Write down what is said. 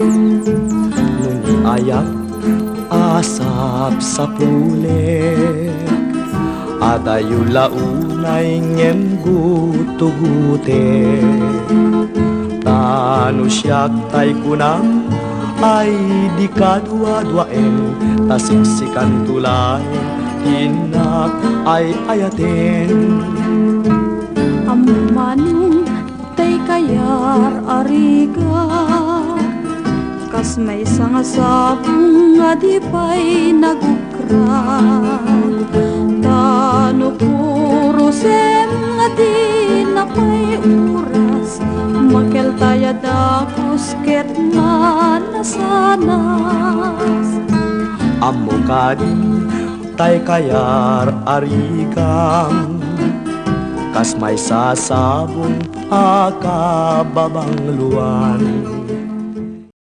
Nung ayak asap sa pulik, adayo launay ngem gutugute. Tano siyak tay kunam ay di kadwa-dwaen, tasiksikan tulay inak ay ayaten. Ammanong tay kayar ariga, kas may sangasabong nga di pa'y nagukran. Tano puro sem nga di na pa'y oras, makel taya dakos ket nga nasanas. Amo kadi tay kayar arigam, kas may sasabong akababang luwan.